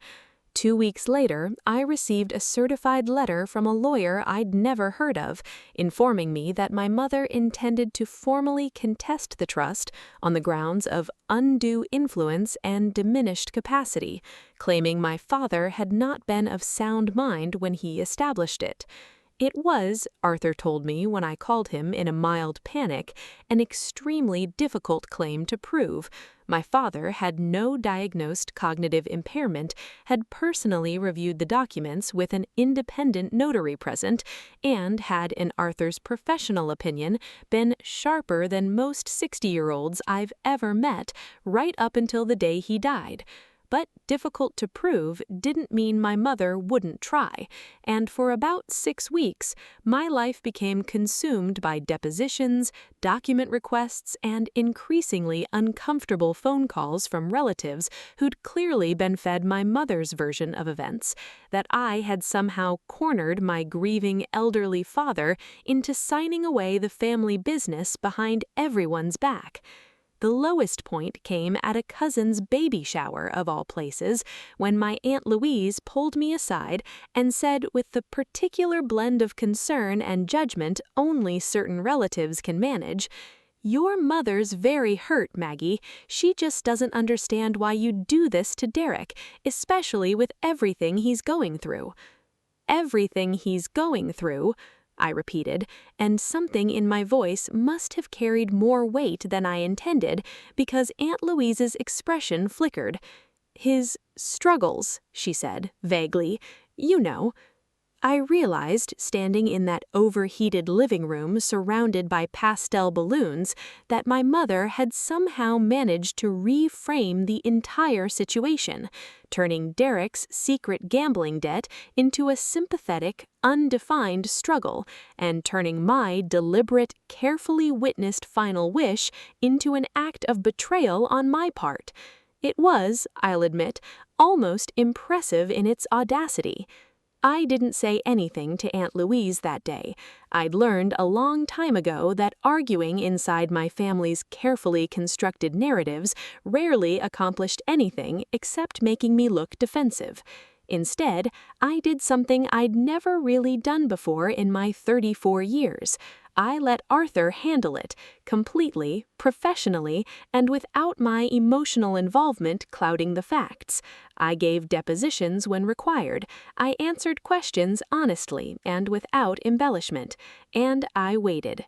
Speaker 1: 2 weeks later, I received a certified letter from a lawyer I'd never heard of, informing me that my mother intended to formally contest the trust on the grounds of undue influence and diminished capacity, claiming my father had not been of sound mind when he established it. It was, Arthur told me when I called him in a mild panic, an extremely difficult claim to prove. My father had no diagnosed cognitive impairment, had personally reviewed the documents with an independent notary present, and had, in Arthur's professional opinion, been sharper than most 60-year-olds I've ever met right up until the day he died. But difficult to prove didn't mean my mother wouldn't try, and for about 6 weeks, my life became consumed by depositions, document requests, and increasingly uncomfortable phone calls from relatives who'd clearly been fed my mother's version of events, that I had somehow cornered my grieving elderly father into signing away the family business behind everyone's back. The lowest point came at a cousin's baby shower, of all places, when my Aunt Louise pulled me aside and said with the particular blend of concern and judgment only certain relatives can manage, "Your mother's very hurt, Maggie. She just doesn't understand why you do this to Derek, especially with everything he's going through." "Everything he's going through," I repeated, and something in my voice must have carried more weight than I intended because Aunt Louise's expression flickered. "His struggles," she said, vaguely. "You know." I realized, standing in that overheated living room surrounded by pastel balloons, that my mother had somehow managed to reframe the entire situation, turning Derek's secret gambling debt into a sympathetic, undefined struggle, and turning my deliberate, carefully witnessed final wish into an act of betrayal on my part. It was, I'll admit, almost impressive in its audacity. I didn't say anything to Aunt Louise that day. I'd learned a long time ago that arguing inside my family's carefully constructed narratives rarely accomplished anything except making me look defensive. Instead, I did something I'd never really done before in my 34 years. I let Arthur handle it, completely, professionally, and without my emotional involvement clouding the facts. I gave depositions when required. I answered questions honestly and without embellishment. And I waited.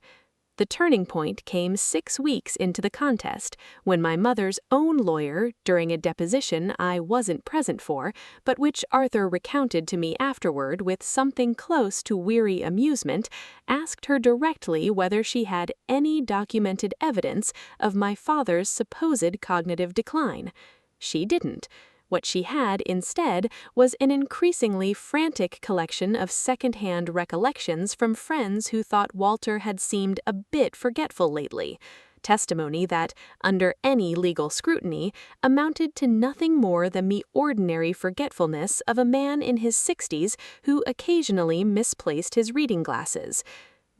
Speaker 1: The turning point came 6 weeks into the contest, when my mother's own lawyer, during a deposition I wasn't present for, but which Arthur recounted to me afterward with something close to weary amusement, asked her directly whether she had any documented evidence of my father's supposed cognitive decline. She didn't. What she had instead was an increasingly frantic collection of second-hand recollections from friends who thought Walter had seemed a bit forgetful lately, testimony that, under any legal scrutiny, amounted to nothing more than the ordinary forgetfulness of a man in his 60s who occasionally misplaced his reading glasses.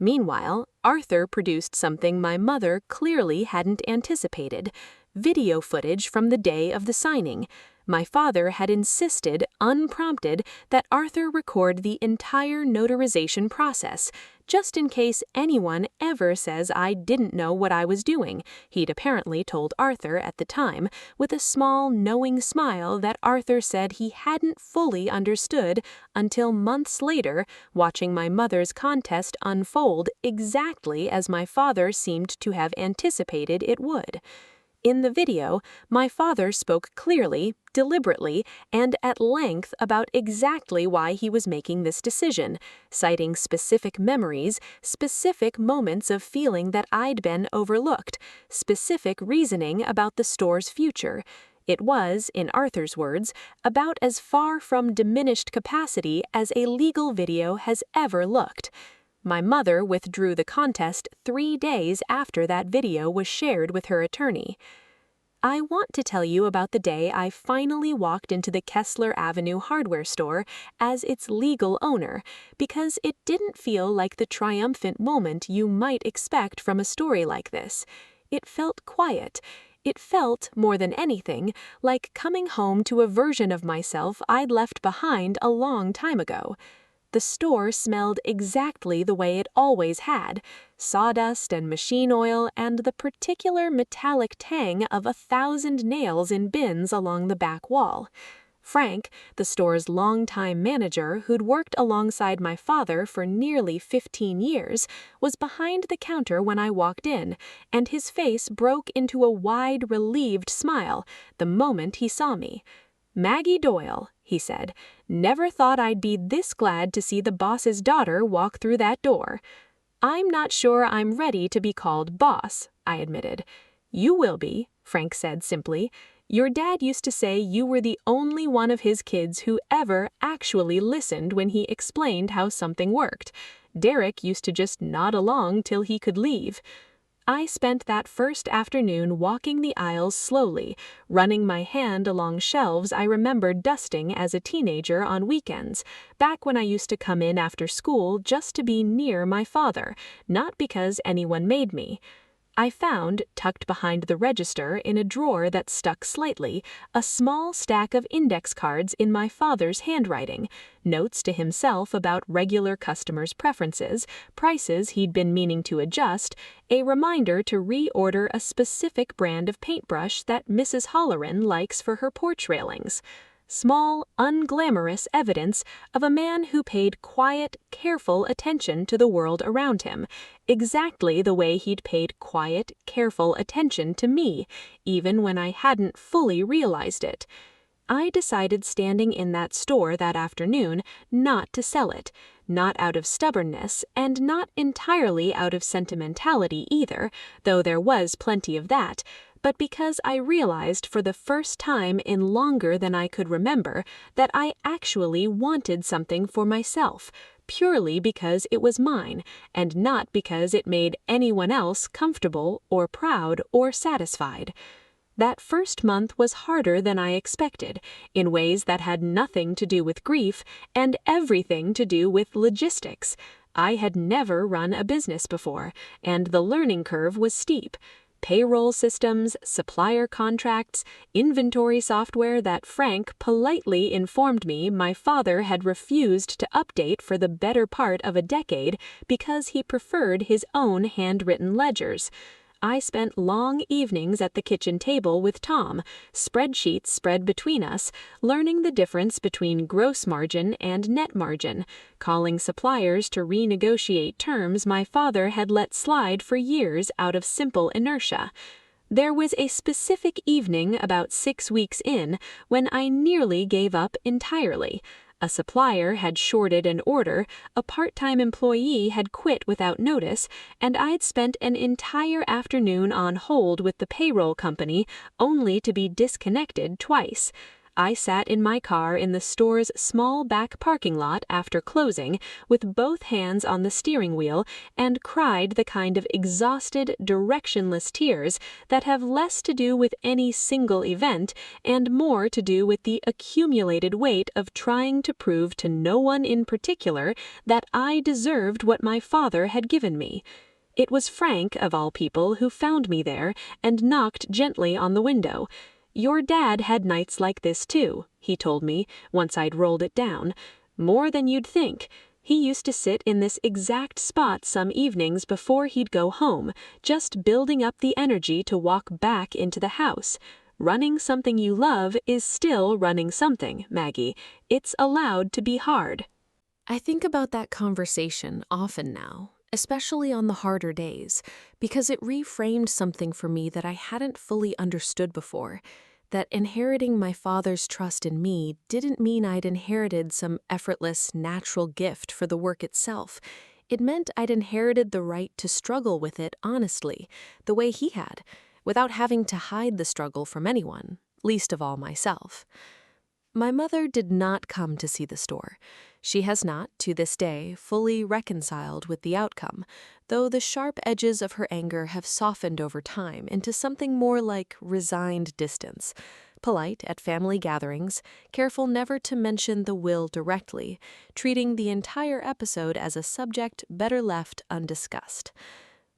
Speaker 1: Meanwhile, Arthur produced something my mother clearly hadn't anticipated: video footage from the day of the signing. My father had insisted, unprompted, that Arthur record the entire notarization process, just in case anyone ever says I didn't know what I was doing, he'd apparently told Arthur at the time, with a small, knowing smile that Arthur said he hadn't fully understood until months later, watching my mother's contest unfold exactly as my father seemed to have anticipated it would. In the video, my father spoke clearly, deliberately, and at length about exactly why he was making this decision, citing specific memories, specific moments of feeling that I'd been overlooked, specific reasoning about the store's future. It was, in Arthur's words, about as far from diminished capacity as a legal video has ever looked. My mother withdrew the contest 3 days after that video was shared with her attorney. I want to tell you about the day I finally walked into the Kessler Avenue hardware store as its legal owner, because it didn't feel like the triumphant moment you might expect from a story like this. It felt quiet. It felt, more than anything, like coming home to a version of myself I'd left behind a long time ago. The store smelled exactly the way it always had: sawdust and machine oil and the particular metallic tang of 1,000 nails in bins along the back wall. Frank, the store's longtime manager who'd worked alongside my father for nearly 15 years, was behind the counter when I walked in, and his face broke into a wide, relieved smile the moment he saw me. "Maggie Doyle," he said, "never thought I'd be this glad to see the boss's daughter walk through that door." "I'm not sure I'm ready to be called boss," I admitted. "You will be," Frank said simply. "Your dad used to say you were the only one of his kids who ever actually listened when he explained how something worked. Derek used to just nod along till he could leave." I spent that first afternoon walking the aisles slowly, running my hand along shelves I remembered dusting as a teenager on weekends, back when I used to come in after school just to be near my father, not because anyone made me. I found, tucked behind the register in a drawer that stuck slightly, a small stack of index cards in my father's handwriting, notes to himself about regular customers' preferences, prices he'd been meaning to adjust, a reminder to reorder a specific brand of paintbrush that Mrs. Holleran likes for her porch railings. Small, unglamorous evidence of a man who paid quiet, careful attention to the world around him, exactly the way he'd paid quiet, careful attention to me, even when I hadn't fully realized it. I decided standing in that store that afternoon not to sell it, not out of stubbornness and not entirely out of sentimentality either, though there was plenty of that, but because I realized for the first time in longer than I could remember that I actually wanted something for myself, purely because it was mine, and not because it made anyone else comfortable or proud or satisfied. That first month was harder than I expected, in ways that had nothing to do with grief and everything to do with logistics. I had never run a business before, and the learning curve was steep. Payroll systems, supplier contracts, inventory software that Frank politely informed me my father had refused to update for the better part of a decade because he preferred his own handwritten ledgers. I spent long evenings at the kitchen table with Tom, spreadsheets spread between us, learning the difference between gross margin and net margin, calling suppliers to renegotiate terms my father had let slide for years out of simple inertia. There was a specific evening about 6 weeks in when I nearly gave up entirely. A supplier had shorted an order, a part-time employee had quit without notice, and I'd spent an entire afternoon on hold with the payroll company only to be disconnected twice. I sat in my car in the store's small back parking lot after closing, with both hands on the steering wheel, and cried the kind of exhausted, directionless tears that have less to do with any single event and more to do with the accumulated weight of trying to prove to no one in particular that I deserved what my father had given me. It was Frank, of all people, who found me there and knocked gently on the window. "Your dad had nights like this too," he told me, once I'd rolled it down. "More than you'd think. He used to sit in this exact spot some evenings before he'd go home, just building up the energy to walk back into the house. Running something you love is still running something, Maggie. It's allowed to be hard." I think about that conversation often now, especially on the harder days, because it reframed something for me that I hadn't fully understood before. That inheriting my father's trust in me didn't mean I'd inherited some effortless, natural gift for the work itself. It meant I'd inherited the right to struggle with it honestly, the way he had, without having to hide the struggle from anyone, least of all myself. My mother did not come to see the store. She has not, to this day, fully reconciled with the outcome, though the sharp edges of her anger have softened over time into something more like resigned distance. Polite at family gatherings, careful never to mention the will directly, treating the entire episode as a subject better left undiscussed.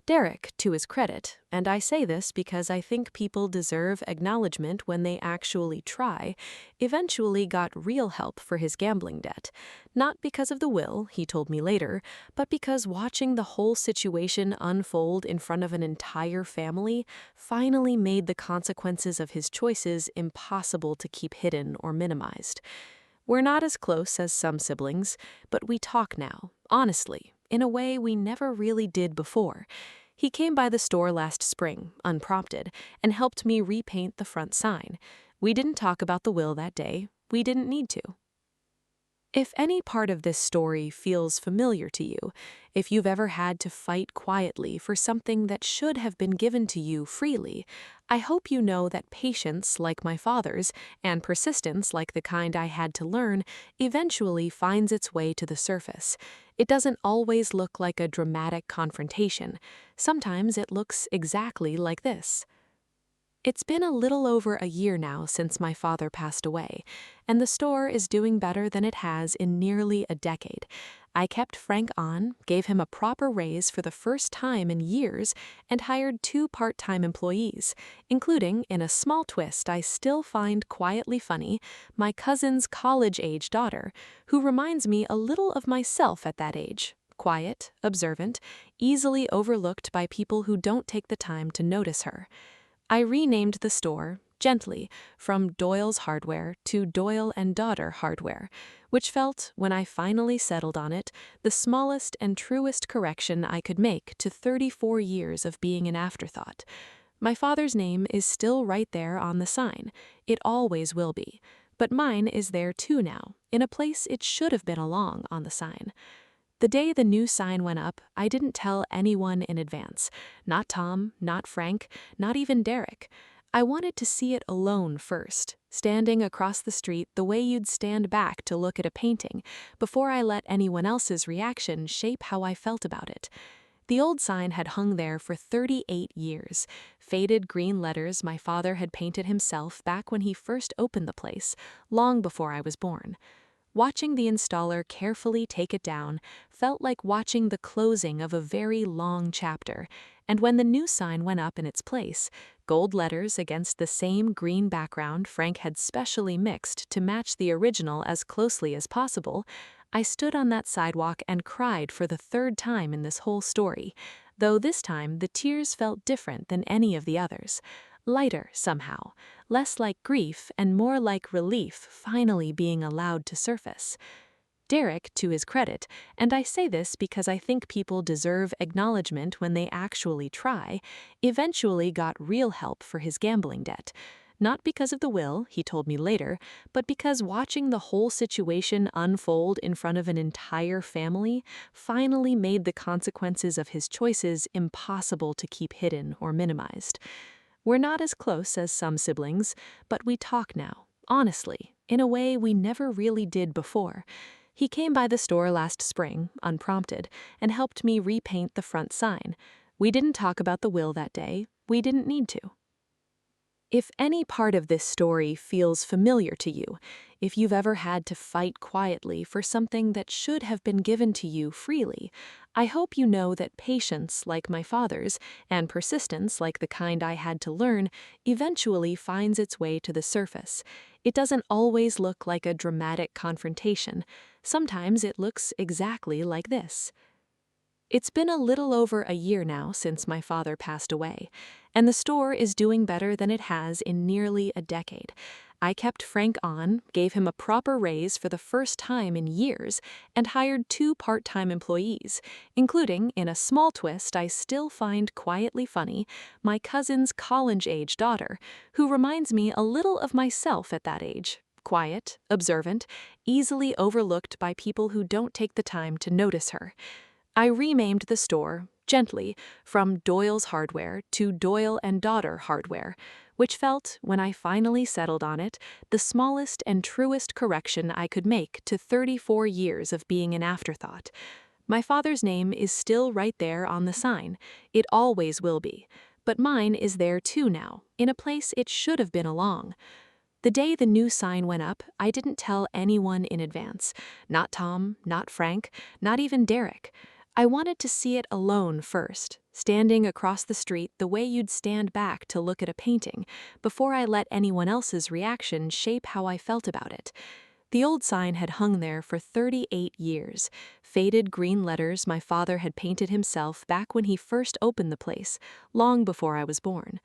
Speaker 1: Derek, to his credit, and I say this because I think people deserve acknowledgement when they actually try, eventually got real help for his gambling debt. Not because of the will, he told me later, but because watching the whole situation unfold in front of an entire family finally made the consequences of his choices impossible to keep hidden or minimized. We're not as close as some siblings, but we talk now, honestly, in a way we never really did before. He came by the store last spring, unprompted, and helped me repaint the front sign. We didn't talk about the will that day. We didn't need to. If any part of this story feels familiar to you, if you've ever had to fight quietly for something that should have been given to you freely, I hope you know that patience, like my father's, and persistence, like the kind I had to learn, eventually finds its way to the surface. It doesn't always look like a dramatic confrontation. Sometimes it looks exactly like this. It's been a little over a year now since my father passed away, and the store is doing better than it has in nearly a decade. I kept Frank on, gave him a proper raise for the first time in years, and hired 2 part-time employees, including, in a small twist I still find quietly funny, my cousin's college-age daughter, who reminds me a little of myself at that age. Quiet, observant, easily overlooked by people who don't take the time to notice her. I renamed the store, gently, from Doyle's Hardware to Doyle and Daughter Hardware, which felt, when I finally settled on it, the smallest and truest correction I could make to 34 years of being an afterthought. My father's name is still right there on the sign. It always will be. but mine is there too now, in a place it should have been along on the sign. The day the new sign went up, I didn't tell anyone in advance. Not Tom, not Frank, not even Derek. I wanted to see it alone first, standing across the street the way you'd stand back to look at a painting, before I let anyone else's reaction shape how I felt about it. The old sign had hung there for 38 years, faded green letters my father had painted himself back when he first opened the place, long before I was born. Watching the installer carefully take it down felt like watching the closing of a very long chapter, and when the new sign went up in its place, gold letters against the same green background Frank had specially mixed to match the original as closely as possible, I stood on that sidewalk and cried for the third time in this whole story, though this time the tears felt different than any of the others. Lighter, somehow, less like grief and more like relief finally being allowed to surface. Derek, to his credit, and I say this because I think people deserve acknowledgement when they actually try, eventually got real help for his gambling debt. Not because of the will, he told me later, but because watching the whole situation unfold in front of an entire family finally made the consequences of his choices impossible to keep hidden or minimized. We're not as close as some siblings, but we talk now, honestly, in a way we never really did before. He came by the store last spring, unprompted, and helped me repaint the front sign. We didn't talk about the will that day. We didn't need to. If any part of this story feels familiar to you, if you've ever had to fight quietly for something that should have been given to you freely, I hope you know that patience, like my father's, and persistence, like the kind I had to learn, eventually finds its way to the surface. It doesn't always look like a dramatic confrontation. Sometimes it looks exactly like this. It's been a little over a year now since my father passed away, and the store is doing better than it has in nearly a decade. I kept Frank on, gave him a proper raise for the first time in years, and hired 2 part-time employees, including, in a small twist I still find quietly funny, my cousin's college-age daughter, who reminds me a little of myself at that age. Quiet, observant, easily overlooked by people who don't take the time to notice her. I renamed the store, gently, from Doyle's Hardware to Doyle and Daughter Hardware, which felt, when I finally settled on it, the smallest and truest correction I could make to 34 years of being an afterthought. My father's name is still right there on the sign. It always will be. But mine is there too now, in a place it should have been along. The day the new sign went up, I didn't tell anyone in advance. Not Tom, not Frank, not even Derek. I wanted to see it alone first, standing across the street the way you'd stand back to look at a painting, before I let anyone else's reaction shape how I felt about it. The old sign had hung there for 38 years, faded green letters my father had painted himself back when he first opened the place, long before I was born.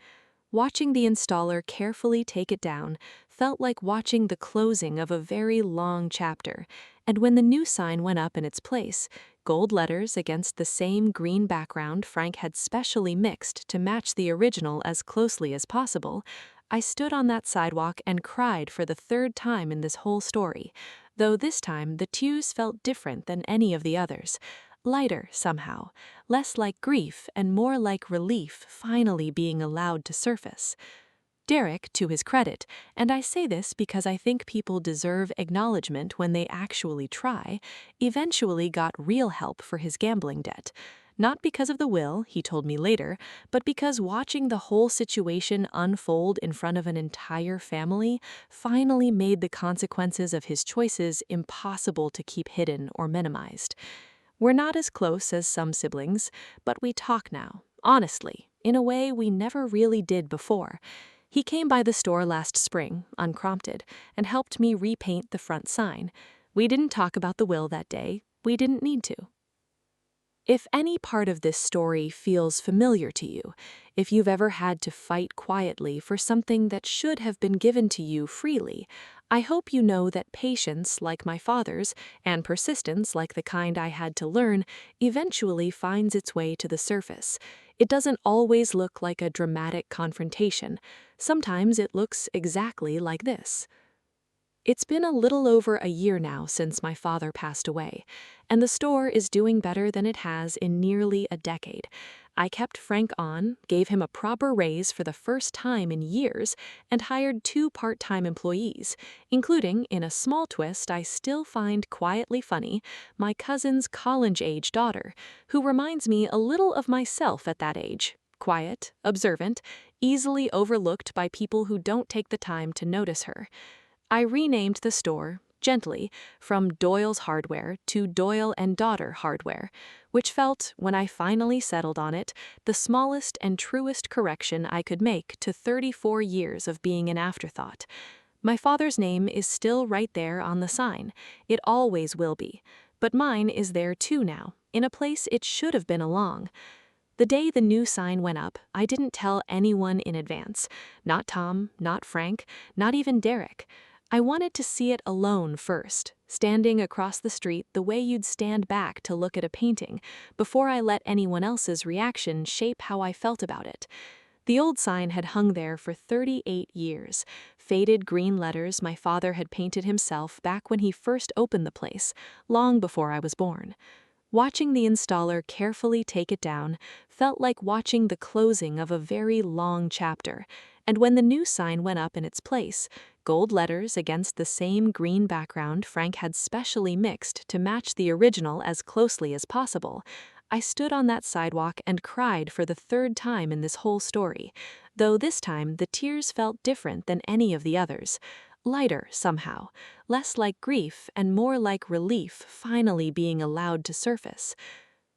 Speaker 1: Watching the installer carefully take it down felt like watching the closing of a very long chapter, and when the new sign went up in its place, gold letters against the same green background Frank had specially mixed to match the original as closely as possible, I stood on that sidewalk and cried for the third time in this whole story, though this time the tears felt different than any of the others. Lighter, somehow, less like grief and more like relief finally being allowed to surface. Derek, to his credit, and I say this because I think people deserve acknowledgement when they actually try, eventually got real help for his gambling debt. Not because of the will, he told me later, but because watching the whole situation unfold in front of an entire family finally made the consequences of his choices impossible to keep hidden or minimized. We're not as close as some siblings, but we talk now, honestly, in a way we never really did before. He came by the store last spring, unprompted, and helped me repaint the front sign. We didn't talk about the will that day. We didn't need to. If any part of this story feels familiar to you, if you've ever had to fight quietly for something that should have been given to you freely, I hope you know that patience, like my father's, and persistence, like the kind I had to learn, eventually finds its way to the surface. It doesn't always look like a dramatic confrontation. Sometimes it looks exactly like this. It's been a little over a year now since my father passed away, and the store is doing better than it has in nearly a decade. I kept Frank on, gave him a proper raise for the first time in years, and hired 2 part-time employees, including, in a small twist I still find quietly funny, my cousin's college-age daughter, who reminds me a little of myself at that age. Quiet, observant, easily overlooked by people who don't take the time to notice her. I renamed the store, gently, from Doyle's Hardware to Doyle and Daughter Hardware, which felt, when I finally settled on it, the smallest and truest correction I could make to 34 years of being an afterthought. My father's name is still right there on the sign. It always will be. But mine is there too now, in a place it should have been along. The day the new sign went up, I didn't tell anyone in advance. Not Tom, not Frank, not even Derek. I wanted to see it alone first, standing across the street the way you'd stand back to look at a painting, before I let anyone else's reaction shape how I felt about it. The old sign had hung there for 38 years, faded green letters my father had painted himself back when he first opened the place, long before I was born. Watching the installer carefully take it down felt like watching the closing of a very long chapter, and when the new sign went up in its place, gold letters against the same green background Frank had specially mixed to match the original as closely as possible, I stood on that sidewalk and cried for the third time in this whole story, though this time the tears felt different than any of the others. Lighter, somehow, less like grief and more like relief finally being allowed to surface.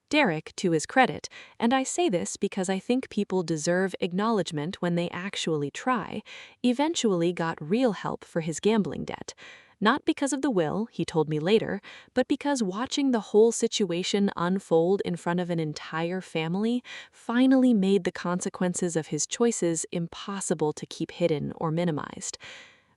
Speaker 1: Derek, to his credit, and I say this because I think people deserve acknowledgement when they actually try, eventually got real help for his gambling debt. Not because of the will, he told me later, but because watching the whole situation unfold in front of an entire family finally made the consequences of his choices impossible to keep hidden or minimized.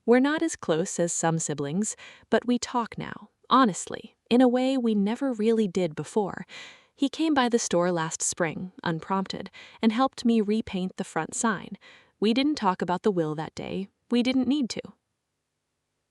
Speaker 1: We're not as close as some siblings, but we talk now, honestly, in a way we never really did before. He came by the store last spring, unprompted, and helped me repaint the front sign. We didn't talk about the will that day. We didn't need to.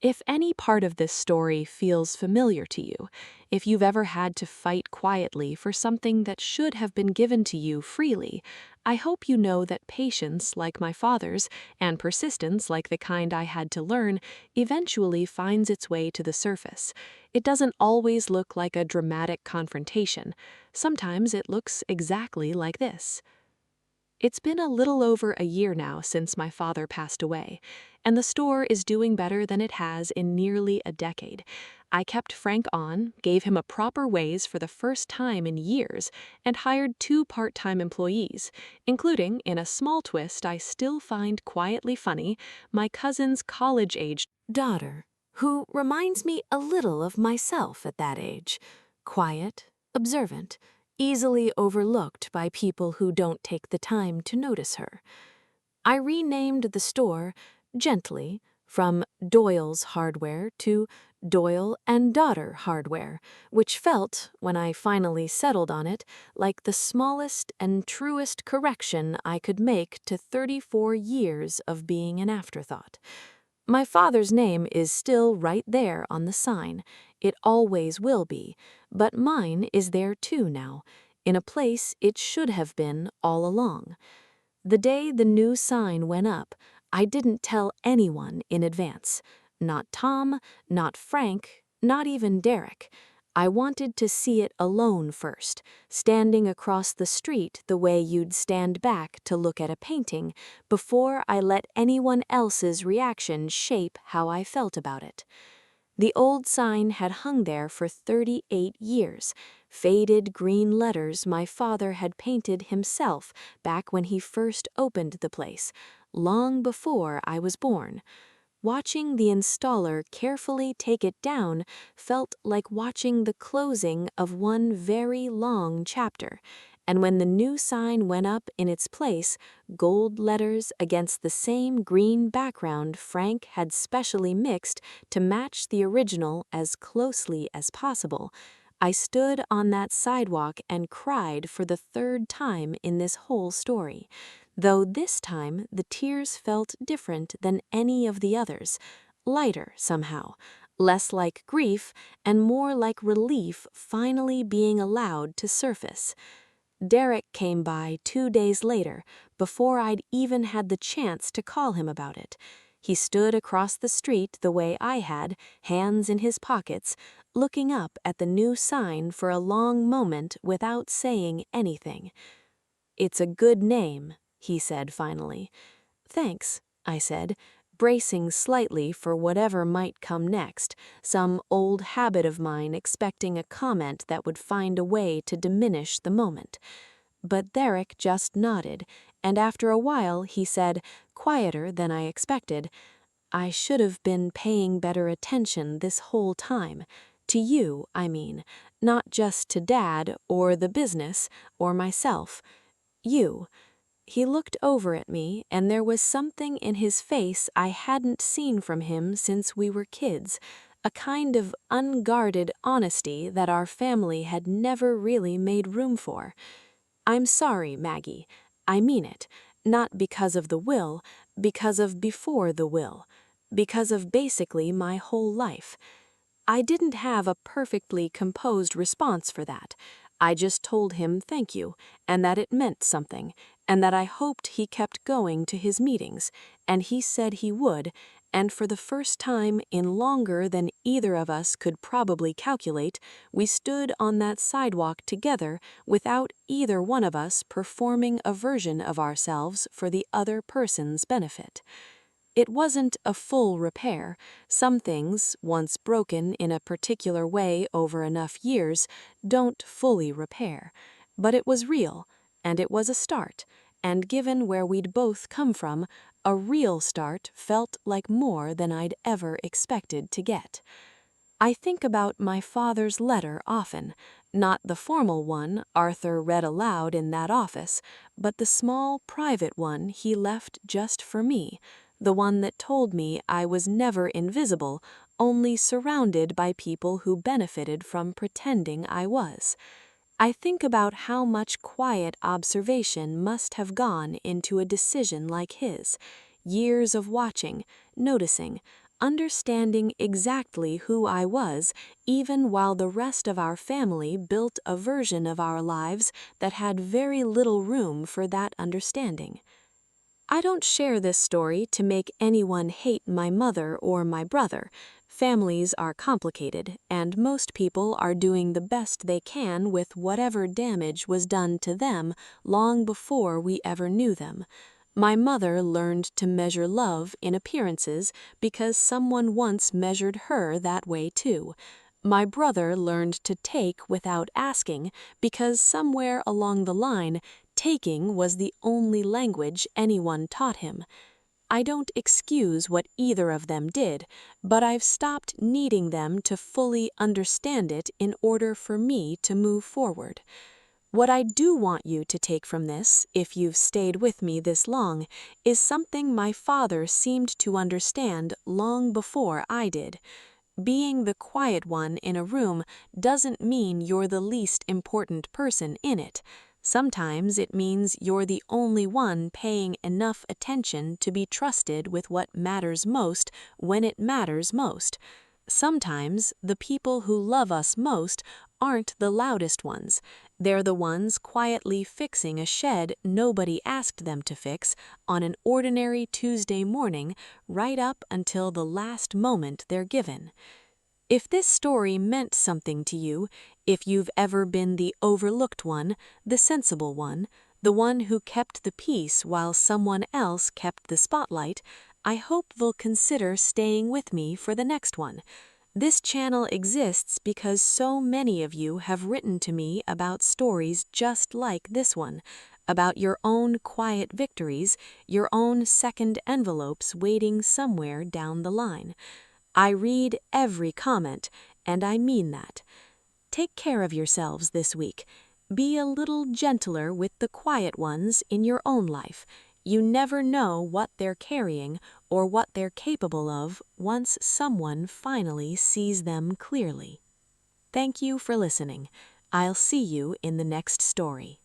Speaker 1: If any part of this story feels familiar to you, if you've ever had to fight quietly for something that should have been given to you freely, I hope you know that patience, like my father's, and persistence, like the kind I had to learn, eventually finds its way to the surface. It doesn't always look like a dramatic confrontation. Sometimes it looks exactly like this. It's been a little over a year now since my father passed away, and the store is doing better than it has in nearly a decade. I kept Frank on, gave him a proper raise for the first time in years, and hired 2 part-time employees, including, in a small twist I still find quietly funny, my cousin's college-age daughter, who reminds me a little of myself at that age. Quiet, observant, easily overlooked by people who don't take the time to notice her. I renamed the store, gently, from Doyle's Hardware to Doyle and Daughter Hardware, which felt, when I finally settled on it, like the smallest and truest correction I could make to 34 years of being an afterthought. My father's name is still right there on the sign. It always will be, but mine is there too now, in a place it should have been all along. The day the new sign went up, I didn't tell anyone in advance. Not Tom, not Frank, not even Derek. I wanted to see it alone first, standing across the street the way you'd stand back to look at a painting, before I let anyone else's reaction shape how I felt about it. The old sign had hung there for 38 years, faded green letters my father had painted himself back when he first opened the place, long before I was born. Watching the installer carefully take it down felt like watching the closing of one very long chapter, and when the new sign went up in its place, gold letters against the same green background Frank had specially mixed to match the original as closely as possible, I stood on that sidewalk and cried for the third time in this whole story. Though this time the tears felt different than any of the others, lighter somehow, less like grief and more like relief finally being allowed to surface. Derek came by 2 days later, before I'd even had the chance to call him about it. He stood across the street the way I had, hands in his pockets, looking up at the new sign for a long moment without saying anything. "It's a good name," he said finally. "Thanks," I said, bracing slightly for whatever might come next, some old habit of mine expecting a comment that would find a way to diminish the moment. But Derek just nodded, and after a while he said, quieter than I expected, "I should have been paying better attention this whole time. To you, I mean, not just to Dad or the business or myself. You." He looked over at me, and there was something in his face I hadn't seen from him since we were kids, a kind of unguarded honesty that our family had never really made room for. "I'm sorry, Maggie. I mean it. Not because of the will, because of before the will. Because of basically my whole life." I didn't have a perfectly composed response for that. I just told him thank you, and that it meant something, and that I hoped he kept going to his meetings, and he said he would, and for the first time in longer than either of us could probably calculate, we stood on that sidewalk together without either one of us performing a version of ourselves for the other person's benefit. It wasn't a full repair. Some things, once broken in a particular way over enough years, don't fully repair. But it was real, and it was a start, and given where we'd both come from, a real start felt like more than I'd ever expected to get. I think about my father's letter often, not the formal one Arthur read aloud in that office, but the small, private one he left just for me, the one that told me I was never invisible, only surrounded by people who benefited from pretending I was. I think about how much quiet observation must have gone into a decision like his, years of watching, noticing, understanding exactly who I was, even while the rest of our family built a version of our lives that had very little room for that understanding. I don't share this story to make anyone hate my mother or my brother. Families are complicated, and most people are doing the best they can with whatever damage was done to them long before we ever knew them. My mother learned to measure love in appearances because someone once measured her that way too. My brother learned to take without asking because somewhere along the line, taking was the only language anyone taught him. I don't excuse what either of them did, but I've stopped needing them to fully understand it in order for me to move forward. What I do want you to take from this, if you've stayed with me this long, is something my father seemed to understand long before I did. Being the quiet one in a room doesn't mean you're the least important person in it. Sometimes it means you're the only one paying enough attention to be trusted with what matters most when it matters most. Sometimes the people who love us most aren't the loudest ones. They're the ones quietly fixing a shed nobody asked them to fix on an ordinary Tuesday morning right up until the last moment they're given. If this story meant something to you, if you've ever been the overlooked one, the sensible one, the one who kept the peace while someone else kept the spotlight, I hope you'll consider staying with me for the next one. This channel exists because so many of you have written to me about stories just like this one, about your own quiet victories, your own second envelopes waiting somewhere down the line. I read every comment, and I mean that. Take care of yourselves this week. Be a little gentler with the quiet ones in your own life. You never know what they're carrying or what they're capable of once someone finally sees them clearly. Thank you for listening. I'll see you in the next story.